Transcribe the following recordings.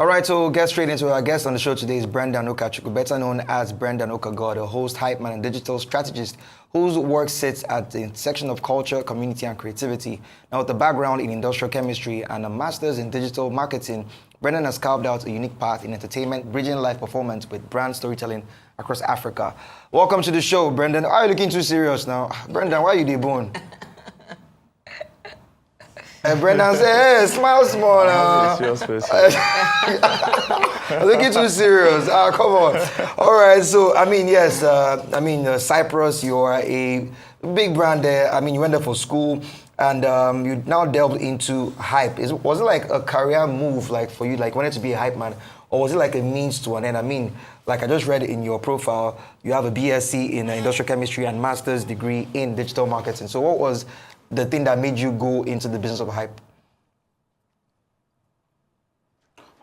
All right, so we'll get straight into it. Our guest on the show today is Brendan Okachukwu, better known as Brendan Okagod, a host, hype man, and digital strategist whose work sits at the intersection of culture, community, and creativity. Now, with a background in industrial chemistry and a master's in digital marketing, Brendan has carved out a unique path in entertainment, bridging live performance with brand storytelling across Africa. Welcome to the show, Brendan. Why are you looking too serious now? Brendan, why are you debone? And Brendan said, hey, smile small now. Looking too serious. Come on. All right, so, yes, Cyprus, you are a big brand there. You went there for school, and you now delved into hype. Was it like a career move, like for you, like wanted to be a hype man? Or was it like a means to an end? Like I just read in your profile, you have a BSc in industrial chemistry and master's degree in digital marketing. So what was the thing that made you go into the business of hype?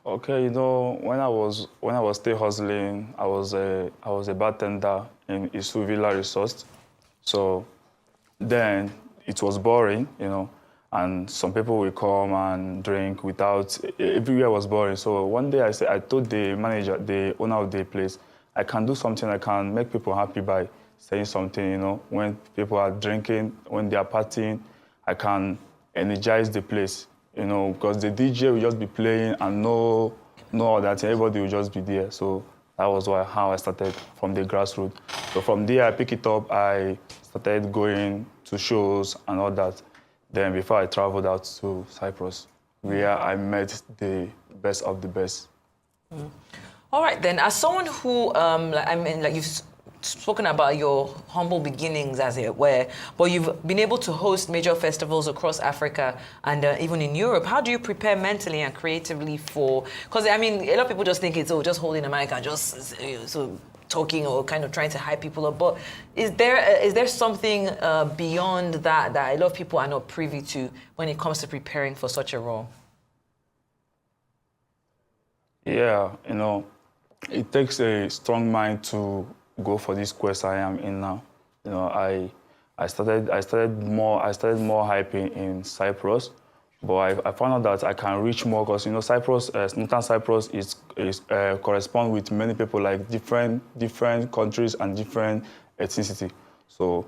Okay, when I was still hustling, I was a bartender in Isu Villa Resort. So then it was boring, and some people will come and drink everywhere was boring. So one day I told the manager, the owner of the place, I can do something, I can make people happy by saying something, when people are drinking, when they are partying, I can energize the place, because the DJ will just be playing and no other thing, everybody will just be there. So that was how I started from the grassroots. So from there, I pick it up, I started going to shows and all that. Then before I traveled out to Cyprus, where I met the best of the best. Mm. All right, then, as someone who, you've spoken about your humble beginnings, as it were, but you've been able to host major festivals across Africa and even in Europe. How do you prepare mentally and creatively for? Because a lot of people just think it's just holding a mic and just talking or kind of trying to hype people up. But is there something beyond that a lot of people are not privy to when it comes to preparing for such a role? Yeah, it takes a strong mind to go for this quest I am in now. I started more hyping in Cyprus, but I found out that I can reach more because Cyprus, Northern Cyprus is correspond with many people, like different countries and different ethnicity. So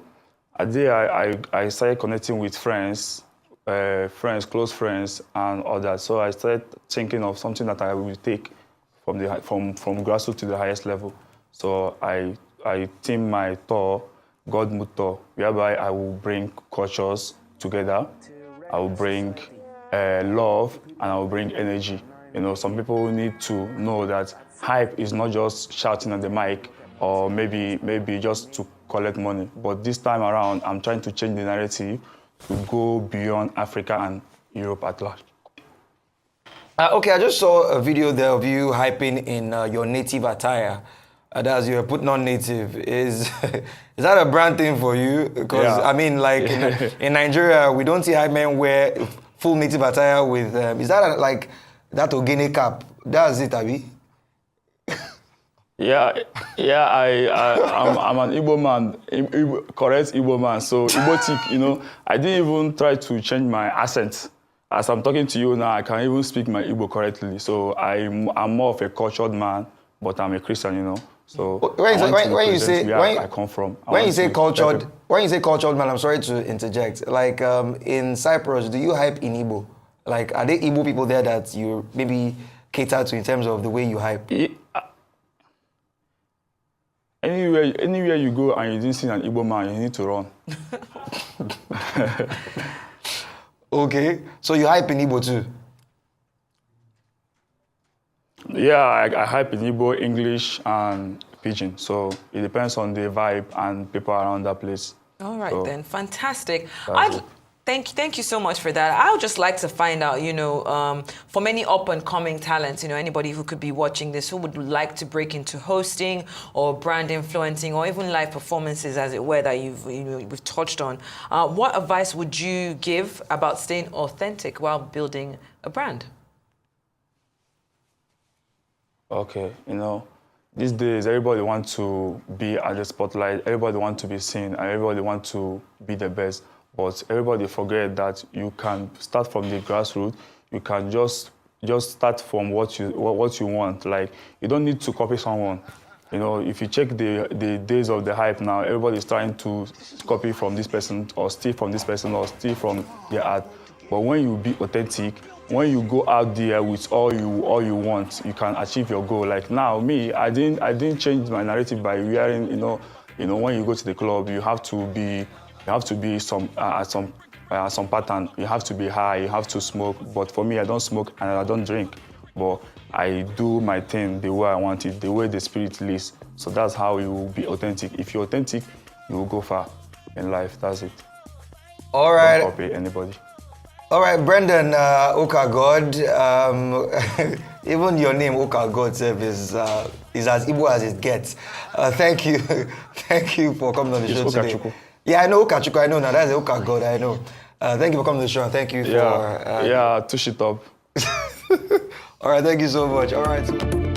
I started connecting with friends, close friends, and all that. So I started thinking of something that I will take from grassroots to the highest level. So I team my tour, God Mood Tour, whereby I will bring cultures together. I will bring love, and I will bring energy. Some people need to know that hype is not just shouting on the mic or maybe just to collect money. But this time around, I'm trying to change the narrative to go beyond Africa and Europe at large. Okay, I just saw a video there of you hyping in your native attire. That's you're putting on native. Is that a brand thing for you? Because yeah. In Nigeria, we don't see hype men wear full native attire with. Is that like that Ogene cap? That's it, Abi. Yeah. I'm an Igbo man, correct Igbo man. So Igbo, I didn't even try to change my accent. As I'm talking to you now, I can even speak my Igbo correctly. So I'm more of a cultured man, but I'm a Christian, So when I come from. When you say cultured man, I'm sorry to interject. Like in Cyprus, do you hype in Igbo? Like, are there Igbo people there that you maybe cater to in terms of the way you hype? Anywhere you go and you didn't see an Igbo man, you need to run. Okay, so you hype in Igbo too? Yeah, I hype in Igbo, English, and Pidgin. So it depends on the vibe and people around that place. All right, then, fantastic. Thank you so much for that. I would just like to find out, for many up-and-coming talents, anybody who could be watching this, who would like to break into hosting or brand influencing or even live performances, as it were, that we've touched on. What advice would you give about staying authentic while building a brand? Okay, these days everybody wants to be at the spotlight, everybody wants to be seen, and everybody wants to be the best. But everybody forget that you can start from the grassroots. You can just just start from what you want. Like, you don't need to copy someone. You know, if you check the days of the hype now, everybody's trying to copy from this person or steal from this person or steal from their art. But when you be authentic, when you go out there with all you want, you can achieve your goal. Like now, me, I didn't change my narrative by wearing, you know, when you go to the club, you have to be some pattern. You have to be high, you have to smoke. But for me, I don't smoke and I don't drink. But I do my thing the way I want it, the way the spirit leads. So that's how you will be authentic. If you're authentic, you will go far in life. That's it. All right. Don't copy anybody. All right, Brendan Okagod. Even your name Okagod is as Igbo as it gets. Thank you, thank you for coming on the show today. Okachuku. Yeah, I know Okachuku. I know now. That's Okagod. I know. Thank you for coming to the show. Thank you for. Touch it up. All right, thank you so much. All right.